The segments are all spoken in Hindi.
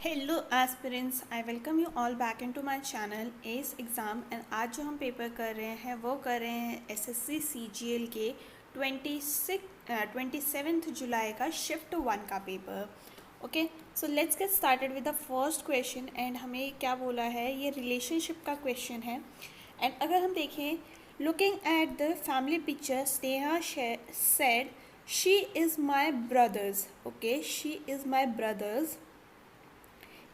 Hello aspirants, I welcome you all back into my channel S exam. And आज जो हम पेपर कर रहे हैं वो कर रहे हैं एसएससी सीजीएल के 27 जुलाई का शिफ्ट 1 का paper. Okay, so let's get started with the first question. And हमें क्या बोला है, ये रिलेशनशिप का क्वेश्चन है। एंड अगर हम देखें, looking at the family picture, Sneha said she is my brothers. Okay, she is my brothers,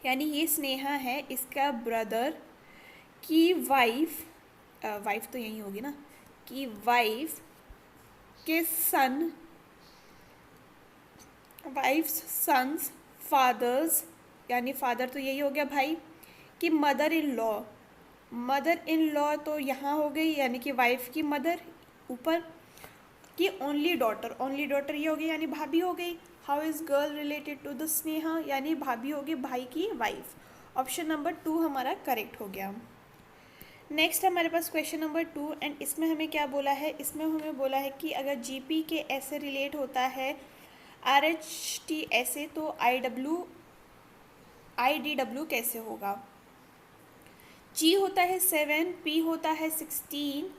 यानी ये स्नेहा है, इसका ब्रदर की वाइफ, वाइफ तो यही होगी ना, कि वाइफ के सन, वाइफ्स सन्स फादर्स, यानी फादर तो यही हो गया भाई, कि mother in law, mother in law तो यहाँ हो गई, यानी कि वाइफ की मदर ऊपर, कि ओनली डॉटर ये हो गई, यानी भाभी हो गई। How is girl related to the Sneha, यानी भाभी होगी भाई की वाइफ। ऑप्शन नंबर 2 हमारा करेक्ट हो गया। नेक्स्ट हमारे पास क्वेश्चन नंबर 2। एंड इसमें हमें क्या बोला है, इसमें हमें बोला है कि अगर जीपी के ऐसे रिलेट होता है आरएचटी ऐसे, तो आईडीडब्ल्यू कैसे होगा। जी होता है 7, पी होता है 16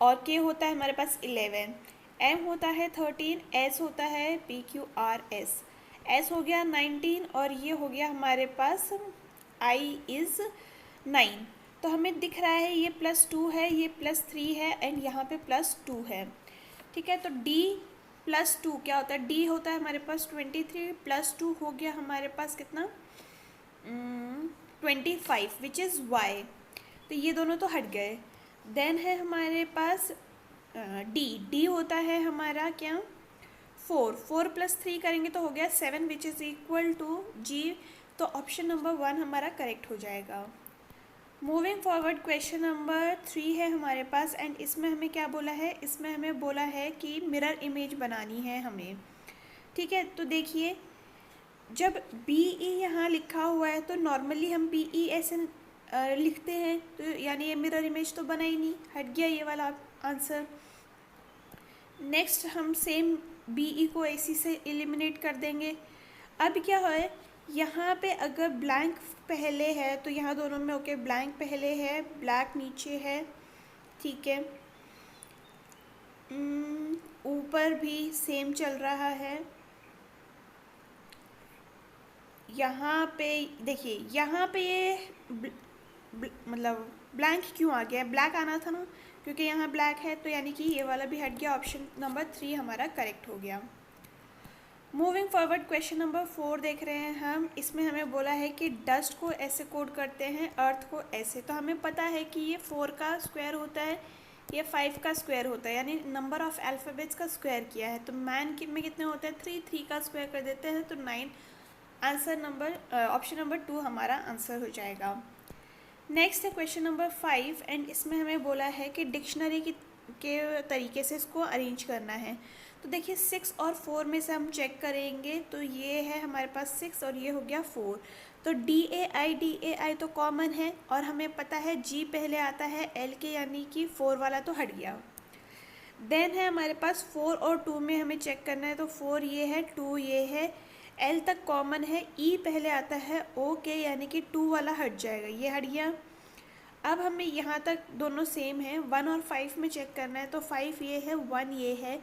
और के होता है हमारे पास 11, एम होता है 13, एस होता है PQRS, एस हो गया 19 और ये हो गया हमारे पास आई इज़ 9। तो हमें दिख रहा है ये +2 है, ये +3 है एंड यहाँ पे +2 है। ठीक है, तो D +2 क्या होता है, D होता है हमारे पास 23, +2 हो गया हमारे पास कितना 25, विच इज़ Y। तो ये दोनों तो हट गए। देन है हमारे पास डी होता है हमारा क्या 4 + 3 करेंगे तो हो गया 7, which is equal to G। तो ऑप्शन नंबर 1 हमारा करेक्ट हो जाएगा। मूविंग फॉरवर्ड, क्वेश्चन नंबर 3 है हमारे पास। एंड इसमें हमें क्या बोला है, इसमें हमें बोला है कि मिरर इमेज बनानी है हमें। ठीक है, तो देखिए, जब BE यहाँ लिखा हुआ है तो नॉर्मली हम BE ऐसे लिखते हैं, तो यानी ये मिरर इमेज तो बना ही नहीं, हट गया ये वाला आंसर। नेक्स्ट हम सेम BE को AC से एलिमिनेट कर देंगे। अब क्या है, यहाँ पे अगर ब्लैंक पहले है तो यहाँ दोनों में ओके, ब्लैंक पहले है, ब्लैक नीचे है। ठीक है, ऊपर भी सेम चल रहा है। यहाँ पे देखिए, यहाँ पे ये मतलब ब्लैंक क्यों आ गया, ब्लैक आना था ना, क्योंकि यहाँ ब्लैक है, तो यानी कि ये वाला भी हट गया। ऑप्शन नंबर 3 हमारा करेक्ट हो गया। मूविंग फॉरवर्ड, क्वेश्चन नंबर 4 देख रहे हैं हम। इसमें हमें बोला है कि डस्ट को ऐसे कोड करते हैं, अर्थ को ऐसे। तो हमें पता है कि ये 4 का स्क्वायर होता है, ये 5 का स्क्वायर होता है, यानी नंबर ऑफ अल्फ़ाबेट्स का स्क्वायर किया है। तो मैन में कितने होते हैं, 3 का स्क्वायर कर देते हैं तो 9। आंसर नंबर ऑप्शन नंबर 2 हमारा आंसर हो जाएगा। नेक्स्ट है क्वेश्चन नंबर 5। एंड इसमें हमें बोला है कि डिक्शनरी के तरीके से इसको अरेंज करना है। तो देखिए, 6 और 4 में से हम चेक करेंगे तो ये है हमारे पास 6 और ये हो गया 4। तो DAI तो कॉमन है और हमें पता है G पहले आता है L के, यानी कि 4 वाला तो हट गया। देन है हमारे पास 4 और 2 में हमें चेक करना है, तो 4 ये है, 2 ये है, L तक कॉमन है, E पहले आता है O के, यानी कि 2 वाला हट जाएगा, ये हट गया। अब हमें यहाँ तक दोनों सेम है, 1 और 5 में चेक करना है, तो 5 ये है, 1 ये है,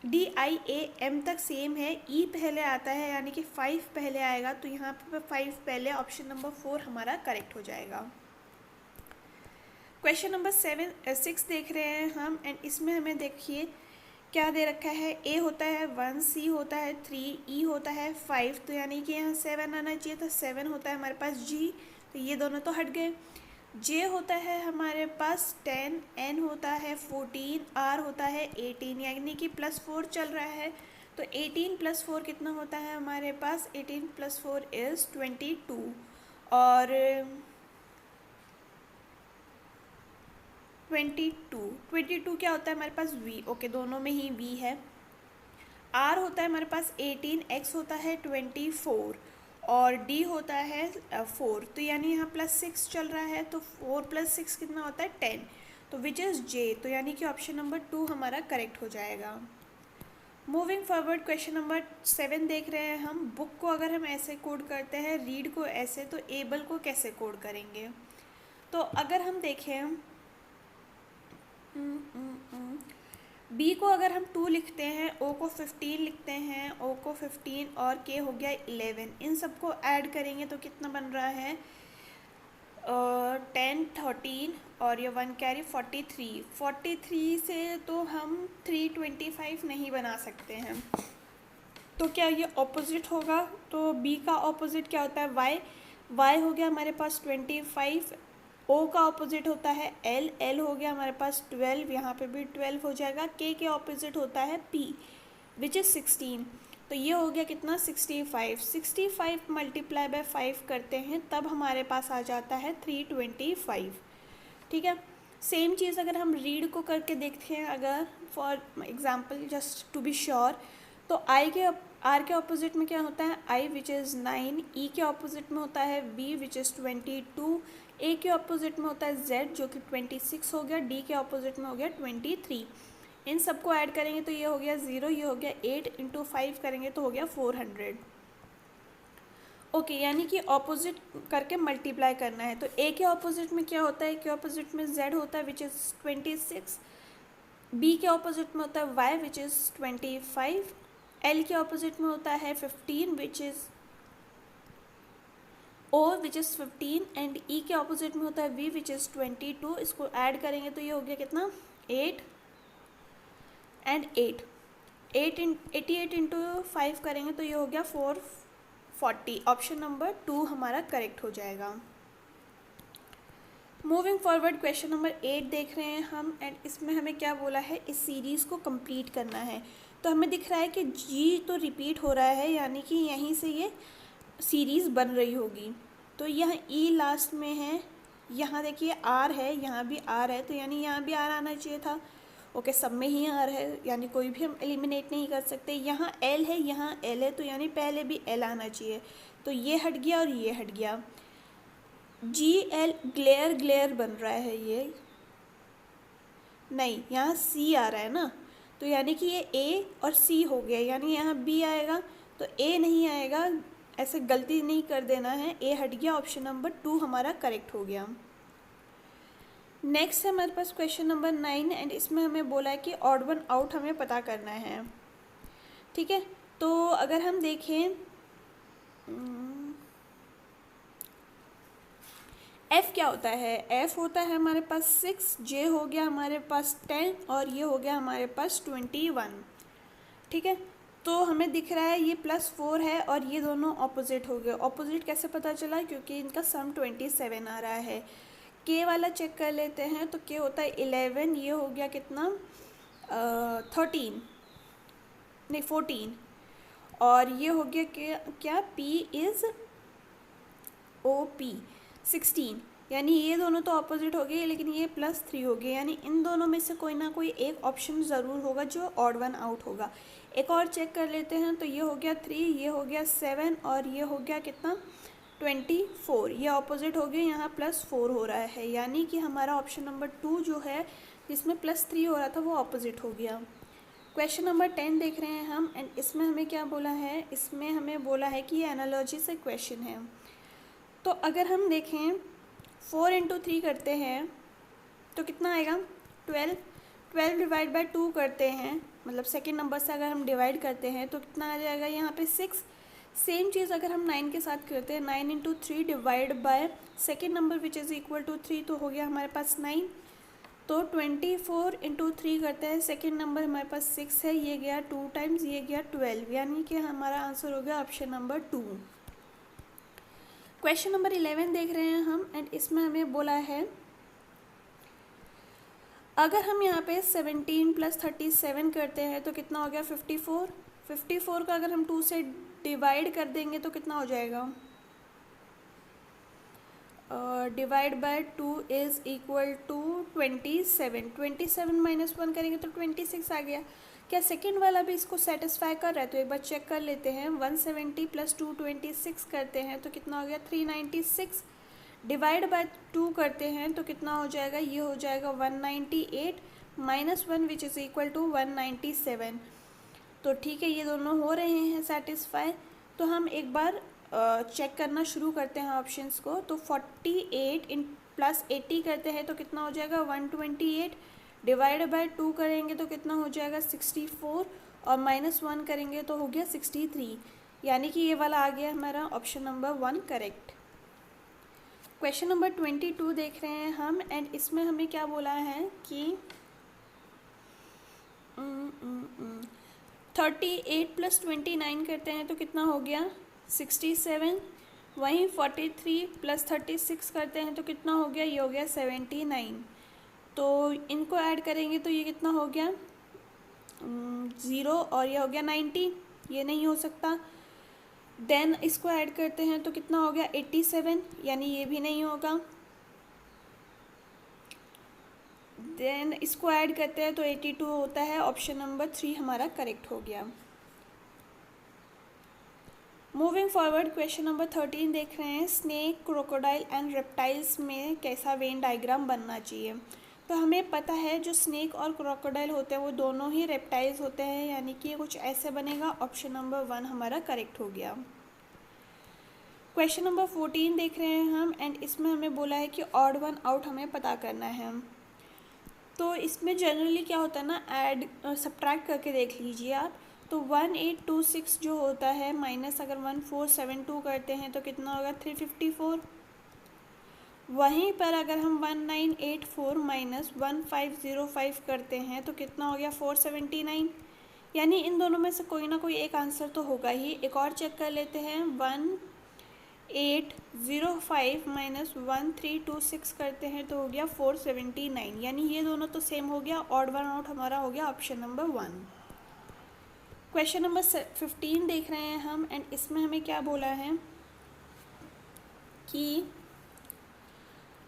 DIAM तक सेम है, E पहले आता है, यानी कि 5 पहले आएगा, तो यहाँ पे 5 पहले, ऑप्शन नंबर 4 हमारा करेक्ट हो जाएगा। क्वेश्चन नंबर 6 देख रहे हैं हम। एंड इसमें हमें देखिए क्या दे रखा है, A होता है 1, C होता है 3, E होता है 5, तो यानी कि यहाँ 7 आना चाहिए, तो 7 होता है हमारे पास G, तो ये दोनों तो हट गए। J होता है हमारे पास 10, N होता है 14, R होता है 18, यानी कि +4 चल रहा है, तो 18 + 4 कितना होता है हमारे पास, 18 + 4 इज़ 22। और 22 क्या होता है हमारे पास, V। ओके, दोनों में ही V है। R होता है हमारे पास 18, X होता है 24 और D होता है 4, तो यानी यहाँ +6 चल रहा है, तो 4 + 6 कितना होता है 10, तो विच इज़ J, तो यानी कि ऑप्शन नंबर 2 हमारा करेक्ट हो जाएगा। मूविंग फॉरवर्ड क्वेश्चन नंबर 7 देख रहे हैं हम। बुक को अगर हम ऐसे कोड करते हैं, रीड को ऐसे, तो एबल को कैसे कोड करेंगे? तो अगर हम देखें बी को अगर हम 2 लिखते हैं, ओ को 15 लिखते हैं, ओ को 15 और के हो गया 11, इन सबको ऐड करेंगे तो कितना बन रहा है? 10 13 और ये 1 कैरी 43 से तो हम 325 नहीं बना सकते हैं। तो क्या ये ऑपोजिट होगा? तो बी का ऑपोजिट क्या होता है? वाई हो गया हमारे पास 25, ओ का ऑपोजिट होता है एल हो गया हमारे पास 12, यहाँ पे भी 12 हो जाएगा। के ऑपोजिट होता है पी विच इज़ 16। तो ये हो गया कितना? 65 मल्टीप्लाई बाय 5 करते हैं तब हमारे पास आ जाता है 325। ठीक है। सेम चीज़ अगर हम रीड को करके देखते हैं, अगर for example just to be sure, तो आर के ऑपोजिट में क्या होता है? आई विच इज़ 9, ई के ऑपोजिट में होता है बी विच इज़ 22, ए के ऑपोजिट में होता है जेड जो कि 26 हो गया, डी के ऑपोजिट में हो गया 23। इन सबको ऐड करेंगे तो ये हो गया 0, ये हो गया 8 इंटू 5 करेंगे तो हो गया 400। ओके, यानी कि ऑपोजिट करके मल्टीप्लाई करना है। तो ए के ऑपोजिट में क्या होता है? के ऑपोजिट में जेड होता है विच इज़ 26, बी के ऑपोजिट में होता है वाई विच इज़ 25, एल के ऑपोजिट में होता है 15 which is O which is 15 and E के ऑपोजिट में होता है वी विच इज़ 22। इसको ऐड करेंगे तो ये हो गया कितना? 8 एंड 88 इंटू 5 करेंगे तो ये हो गया 440। ऑप्शन नंबर 2 हमारा करेक्ट हो जाएगा। मूविंग फॉरवर्ड क्वेश्चन नंबर 8 देख रहे हैं हम, एंड इसमें हमें क्या बोला है? इस सीरीज़ को कंप्लीट करना है। तो हमें दिख रहा है कि जी तो रिपीट हो रहा है, यानी कि यहीं से ये सीरीज़ बन रही होगी। तो यह ई लास्ट में है, यहाँ देखिए आर है, यहाँ भी आर है, तो यानी यहाँ भी आर आना चाहिए था। ओके, सब में ही आर है, यानी कोई भी हम एलिमिनेट नहीं कर सकते। यहाँ एल है, यहाँ एल है, तो यानी पहले भी एल आना चाहिए। तो ये हट गया और ये हट गया। जी एल ग्लेयर बन रहा है, ये नहीं, यहाँ सी आ रहा है ना, तो यानी कि ये ए और सी हो गया, यानी यहाँ बी आएगा तो ए नहीं आएगा। ऐसे गलती नहीं कर देना है, ए हट गया। ऑप्शन नंबर 2 हमारा करेक्ट हो गया। नेक्स्ट है हमारे पास क्वेश्चन नंबर 9 एंड इसमें हमें बोला है कि ऑड वन आउट हमें पता करना है। ठीक है, तो अगर हम देखें एफ़ क्या होता है? एफ़ होता है हमारे पास 6, जे हो गया हमारे पास 10 और ये हो गया हमारे पास 21। ठीक है, तो हमें दिख रहा है ये +4 है और ये दोनों ऑपोजिट हो गए। ऑपोजिट कैसे पता चला? क्योंकि इनका सम 27 आ रहा है। के वाला चेक कर लेते हैं, तो के होता है 11, ये हो गया कितना? 13 नहीं 14, और ये हो गया क्या? पी इज़ ओ पी 16, यानी ये दोनों तो ऑपोजिट हो गए, लेकिन ये +3 हो गए, यानी इन दोनों में से कोई ना कोई एक ऑप्शन ज़रूर होगा जो ऑड वन आउट होगा। एक और चेक कर लेते हैं, तो ये हो गया 3, ये हो गया 7 और ये हो गया कितना? 24। ये ऑपोजिट हो गए, यहाँ +4 हो रहा है, यानी कि हमारा ऑप्शन नंबर 2 जो है जिसमें +3 हो रहा था वो ऑपोजिट हो गया। क्वेश्चन नंबर 10 देख रहे हैं हम, एंड इसमें हमें क्या बोला है? इसमें हमें बोला है कि ये एनालॉजी से क्वेश्चन है। तो अगर हम देखें 4 इंटू 3 करते हैं तो कितना आएगा? 12 डिवाइड बाय 2 करते हैं, मतलब सेकेंड नंबर से अगर हम डिवाइड करते हैं तो कितना आ जाएगा? यहाँ पे 6। सेम चीज़ अगर हम 9 के साथ करते हैं, 9 into 3 divide by second number which is equal to 3, तो हो गया हमारे पास 9। तो 24 इंटू 3 करते हैं, सेकेंड नंबर हमारे पास 6 है, ये गया 2 टाइम्स, ये गया 12, यानी कि हमारा आंसर हो गया ऑप्शन नंबर 2। क्वेश्चन नंबर 11 देख रहे हैं हम, एंड इसमें हमें बोला है अगर हम यहाँ पे 17 + 37 करते हैं तो कितना हो गया? 54। 54 का अगर हम 2 से डिवाइड कर देंगे तो कितना हो जाएगा? Divide by 2 is equal to 27। 27 - 1 करेंगे तो 26 आ गया। क्या सेकेंड वाला भी इसको सेटिस्फाई कर रहा है? तो एक बार चेक कर लेते हैं। 170 + 2 26 करते हैं तो कितना हो गया? 396। डिवाइड बाय 2 करते हैं तो कितना हो जाएगा? ये हो जाएगा 198 - 1 विच इज़ इक्वल टू 197। तो ठीक है, ये दोनों हो रहे हैं सेटिस्फाई। तो हम एक बार चेक करना शुरू करते हैं ऑप्शंस को। तो 48 इन प्लस 80 करते हैं तो कितना हो जाएगा 128, डिवाइड बाय 2 करेंगे तो कितना हो जाएगा 64, और -1 करेंगे तो हो गया 63, यानी कि ये वाला आ गया हमारा option number 1 correct. Question number 22 देख रहे हैं हम, एंड इसमें हमें क्या बोला है कि 38 प्लस 29 करते हैं तो कितना हो गया 67, वहीं 43 प्लस 36 करते हैं तो कितना हो गया, ये हो गया 79। तो इनको ऐड करेंगे तो ये कितना हो गया 0, और ये हो गया 90, ये नहीं हो सकता। देन इसको ऐड करते हैं तो कितना हो गया 87, यानी ये भी नहीं होगा। देन इसको ऐड करते हैं तो 82 होता है, ऑप्शन नंबर 3 हमारा करेक्ट हो गया। मूविंग फॉरवर्ड, क्वेश्चन नंबर 13 देख रहे हैं, स्नेक, क्रोकोडाइल एंड रेप्टाइल्स में कैसा वेन डायग्राम बनना चाहिए। तो हमें पता है जो स्नेक और क्रोकोडाइल होते हैं वो दोनों ही रेप्टाइल्स होते हैं, यानी कि कुछ ऐसे बनेगा, ऑप्शन नंबर 1 हमारा करेक्ट हो गया। क्वेश्चन नंबर 14 देख रहे हैं हम, एंड इसमें हमें बोला है कि ऑड वन आउट हमें पता करना है। तो इसमें जनरली क्या होता है ना, ऐड सब्ट्रैक्ट करके देख लीजिए आप। तो 1826 जो होता है माइनस अगर 1472 करते हैं तो कितना होगा 354। वहीं पर अगर हम 1984 माइनस 1505 करते हैं तो कितना हो गया 479, यानी इन दोनों में से कोई ना कोई एक आंसर तो होगा ही। एक और चेक कर लेते हैं, 1805 माइनस 1326 करते हैं तो हो गया 479, यानी ये दोनों तो सेम हो गया। ऑड वन आउट हमारा हो गया ऑप्शन नंबर 1। क्वेश्चन नंबर 15 देख रहे हैं हम, एंड इसमें हमें क्या बोला है कि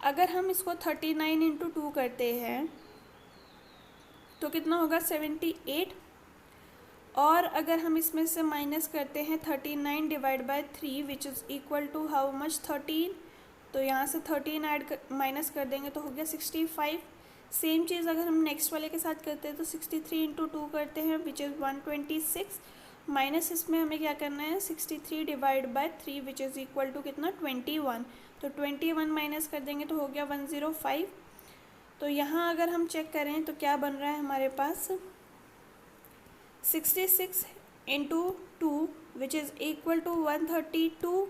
अगर हम इसको 39 इंटू 2 करते हैं तो कितना होगा 78, और अगर हम इसमें से माइनस करते हैं 39 divide by 3 which is equal to how much 13, तो यहाँ से 13 माइनस कर देंगे तो हो गया 65। सेम चीज़ अगर हम नेक्स्ट वाले के साथ करते हैं तो 63 इंटू 2 करते हैं विच इज़ 126, माइनस इसमें हमें क्या करना है 63 divide by 3 which is equal to कितना 21, तो 21 माइनस कर देंगे तो हो गया 105। तो यहाँ अगर हम चेक करें तो क्या बन रहा है हमारे पास 66 into 2 which is equal to 132,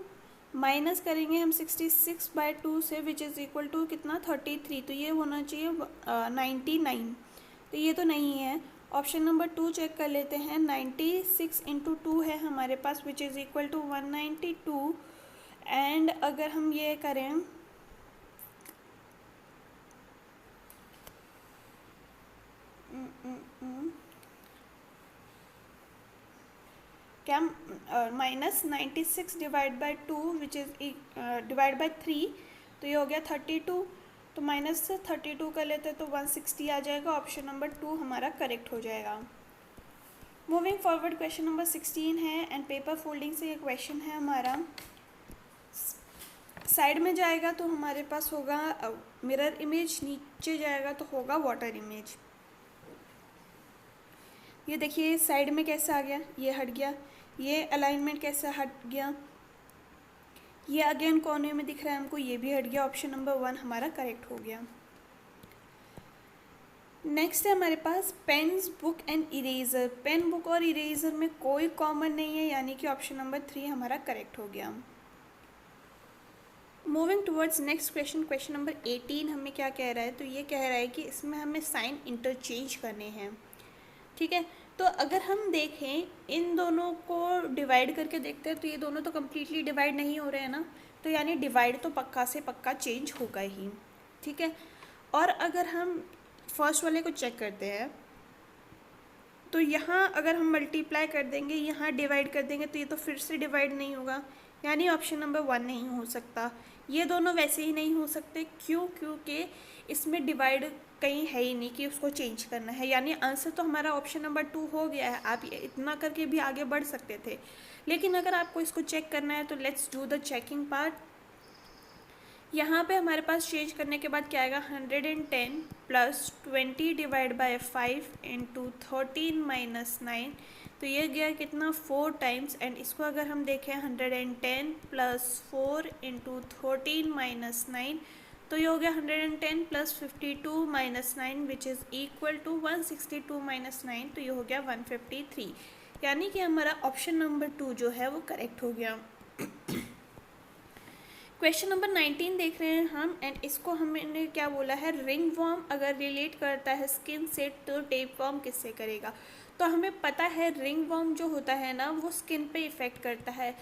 minus करेंगे हम 66 बाय 2 से विच इज़ इक्वल टू कितना 33, तो ये होना चाहिए 99, तो ये तो नहीं है। ऑप्शन नंबर 2 चेक कर लेते हैं, 96 इंटू 2 है हमारे पास which is equal to 192, and अगर हम ये करें क्या minus 96 divide by 2 which is divide by 3, तो ये हो गया 32, तो माइनस से 32 कर लेते तो 160 आ जाएगा, ऑप्शन नंबर 2 हमारा करेक्ट हो जाएगा। मूविंग फॉरवर्ड, क्वेश्चन नंबर 16 है, एंड पेपर फोल्डिंग से ये क्वेश्चन है हमारा। साइड में जाएगा तो हमारे पास होगा मिरर इमेज, नीचे जाएगा तो होगा वाटर इमेज। ये देखिए साइड में कैसे आ गया, ये हट गया, ये अलाइनमेंट कैसे हट गया, ये अगेन कोने में दिख रहा है हमको, ये भी हट गया, ऑप्शन नंबर 1 हमारा करेक्ट हो गया। नेक्स्ट है हमारे पास pens, book and eraser. Pen, book और इरेजर में कोई कॉमन नहीं है, यानी कि ऑप्शन नंबर 3 हमारा करेक्ट हो गया। Moving towards next question, question number 18 हमें क्या कह रहा है, तो ये कह रहा है कि इसमें हमें साइन इंटरचेंज करने हैं। ठीक है, तो अगर हम देखें इन दोनों को डिवाइड करके देखते हैं तो ये दोनों तो कम्प्लीटली डिवाइड नहीं हो रहे हैं ना, तो यानी डिवाइड तो पक्का से पक्का चेंज होगा ही। ठीक है, और अगर हम फर्स्ट वाले को चेक करते हैं तो यहाँ अगर हम मल्टीप्लाई कर देंगे, यहाँ डिवाइड कर देंगे तो ये तो फिर से डिवाइड नहीं होगा, यानी ऑप्शन नंबर 1 नहीं हो सकता। ये दोनों वैसे ही नहीं हो सकते, क्यों? क्योंकि इसमें डिवाइड कहीं है ही नहीं कि उसको चेंज करना है, यानी आंसर तो हमारा ऑप्शन नंबर 2 हो गया है। आप इतना करके भी आगे बढ़ सकते थे, लेकिन अगर आपको इसको चेक करना है तो let's do the checking part. यहाँ पे हमारे पास चेंज करने के बाद क्या आएगा, 110 plus 20 divide by 5 into 13 minus 9, तो ये गया कितना 4 टाइम्स, एंड इसको अगर हम देखें 110 प्लस 4 इंटू 13 माइनस 9, तो ये हो गया 110 plus 52 minus 9 which is equal to 162 minus 9, तो ये हो गया 153। यानी कि हमारा ऑप्शन नंबर 2 जो है वो करेक्ट हो गया। क्वेश्चन नंबर 19 देख रहे हैं हम, एंड इसको हमने क्या बोला है, रिंग वॉर्म अगर रिलेट करता है स्किन से तो टेप वॉर्म किससे करेगा। तो हमें पता है रिंग वॉर्म जो होता है ना वो स्किन पे इफ़ेक्ट करता है।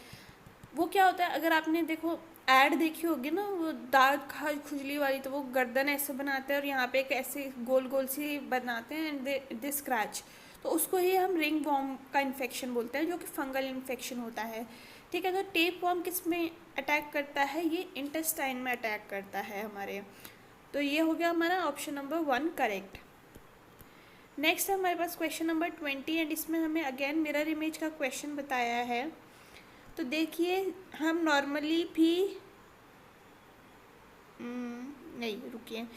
वो क्या होता है, अगर आपने देखो ऐड देखी होगी ना, वो दाग खुजली वाली, तो वो गर्दन ऐसे बनाते हैं और यहाँ पे एक ऐसे गोल गोल सी बनाते हैं एंड दे स्क्रैच, तो उसको ही हम रिंग वॉर्म का इन्फेक्शन बोलते हैं, जो कि फंगल इन्फेक्शन होता है। ठीक है, तो टेप वॉर्म किस में अटैक करता है, ये इंटेस्टाइन में अटैक करता है हमारे। तो ये हो गया हमारा ऑप्शन नंबर 1 करेक्ट। नेक्स्ट है हमारे पास क्वेश्चन नंबर 20, एंड इसमें हमें अगेन मिरर इमेज का क्वेश्चन बताया है। तो देखिए हम नॉर्मली भी नहीं रुकिए,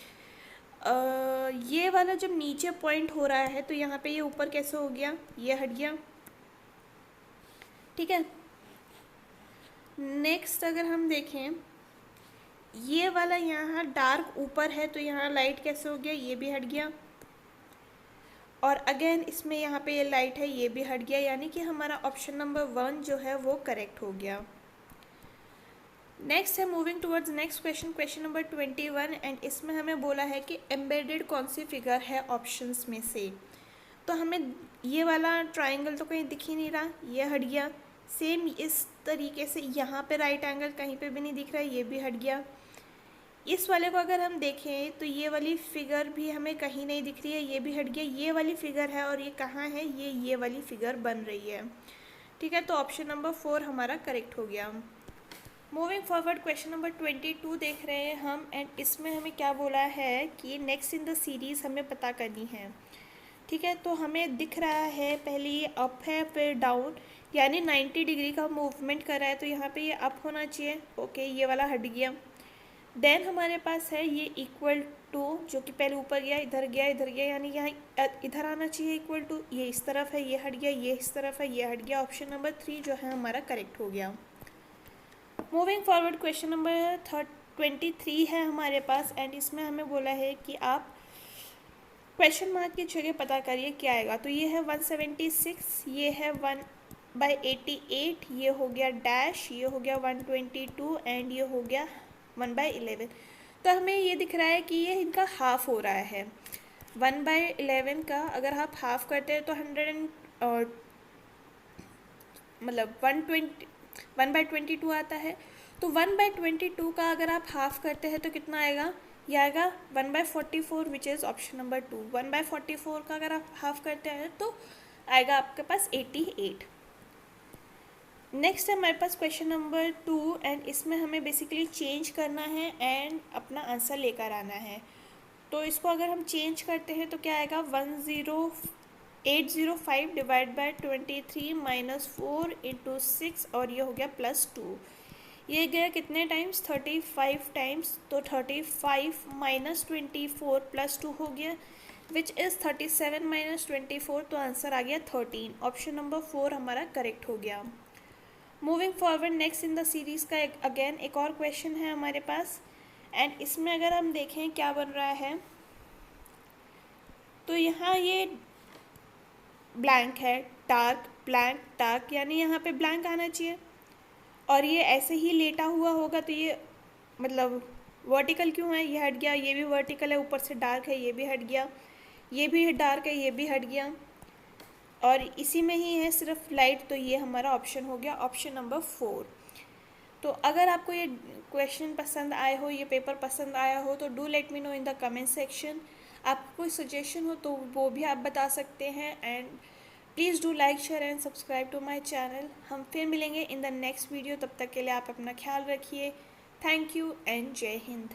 ये वाला जब नीचे पॉइंट हो रहा है तो यहाँ पे ये ऊपर कैसे हो गया, ये हट गया। ठीक है, नेक्स्ट अगर हम देखें ये वाला यहाँ डार्क ऊपर है तो यहाँ लाइट कैसे हो गया, ये भी हट गया। और अगेन इसमें यहाँ पे ये लाइट है, ये भी हट गया, यानी कि हमारा ऑप्शन नंबर 1 जो है वो करेक्ट हो गया। नेक्स्ट है moving towards next question, question number 21, and इसमें हमें बोला है कि एम्बेडेड कौन सी फिगर है ऑप्शंस में से। तो हमें ये वाला ट्राइंगल तो कहीं दिख ही नहीं रहा, ये हट गया। सेम इस तरीके से यहाँ पे राइट एंगल कहीं पे भी नहीं दिख रहा है, ये भी हट गया। इस वाले को अगर हम देखें तो ये वाली फिगर भी हमें कहीं नहीं दिख रही है, ये भी हट गया। ये वाली फिगर है और ये कहाँ है, ये वाली फिगर बन रही है। ठीक है, तो ऑप्शन नंबर 4 हमारा करेक्ट हो गया। मूविंग फॉरवर्ड क्वेश्चन नंबर 22 देख रहे हैं हम, एंड इसमें हमें क्या बोला है कि नेक्स्ट इन द सीरीज़ हमें पता करनी है। ठीक है, तो हमें दिख रहा है पहले ये अप है फिर डाउन, यानी 90 डिग्री का मूवमेंट कर रहा है, तो यहाँ पे ये अप होना चाहिए। ओके, ये वाला हट गया। देन हमारे पास है ये इक्वल टू, जो कि पहले ऊपर गया इधर गया इधर गया, यानी यहाँ इधर आना चाहिए इक्वल टू, ये इस तरफ है, ये हट गया, ये इस तरफ है, ये हट गया। ऑप्शन नंबर 3 जो है हमारा करेक्ट हो गया। मूविंग फॉरवर्ड क्वेश्चन नंबर 23 है हमारे पास, एंड इसमें हमें बोला है कि आप क्वेश्चन मार्क की जगह पता करिए क्या आएगा। तो ये है 176, ये है 1/88, ये हो गया डैश, ये हो गया 122 एंड ये हो गया 1/11। तो हमें ये दिख रहा है कि ये इनका हाफ हो रहा है। 1/11 का अगर आप हाफ करते हैं तो 1/22 आता है। तो 1/22 का अगर आप हाफ करते हैं तो कितना आएगा, ये आएगा 1/44 विच इज़ ऑप्शन नंबर 2। 1/44 का अगर आप हाफ करते हैं तो आएगा आपके पास 88। नेक्स्ट है हमारे पास क्वेश्चन नंबर 2, एंड इसमें हमें बेसिकली चेंज करना है एंड अपना आंसर लेकर आना है। तो इसको अगर हम चेंज करते हैं तो क्या आएगा, 10805 डिवाइड बाय 23 माइनस 4 इंटू 6, और ये हो गया +2। ये गया कितने टाइम्स, 35 टाइम्स। तो 35 माइनस 24 +2 हो गया विच इज़ 37 माइनस 24, तो आंसर आ गया 13। ऑप्शन नंबर 4 हमारा करेक्ट हो गया। Moving forward next in the series का अगेन एक और क्वेश्चन है हमारे पास, एंड इसमें अगर हम देखें क्या बन रहा है, तो यहाँ ये ब्लैंक है, डार्क ब्लैंक डार्क, यानी यहाँ पे ब्लैंक आना चाहिए। और ये ऐसे ही लेटा हुआ होगा तो ये मतलब वर्टिकल क्यों है, ये हट गया, ये भी वर्टिकल है, ऊपर से डार्क है, ये भी हट गया, ये भी डार्क है, ये भी हट गया, और इसी में ही है सिर्फ लाइट, तो ये हमारा ऑप्शन हो गया ऑप्शन नंबर 4। तो अगर आपको ये क्वेश्चन पसंद आए हो, ये पेपर पसंद आया हो, तो do let me know in the comment section. आपको कोई सजेशन हो तो वो भी आप बता सकते हैं, and please do like share and subscribe to my channel. हम फिर मिलेंगे इन द नेक्स्ट वीडियो, तब तक के लिए आप अपना ख्याल रखिए। थैंक यू एंड जय हिंद।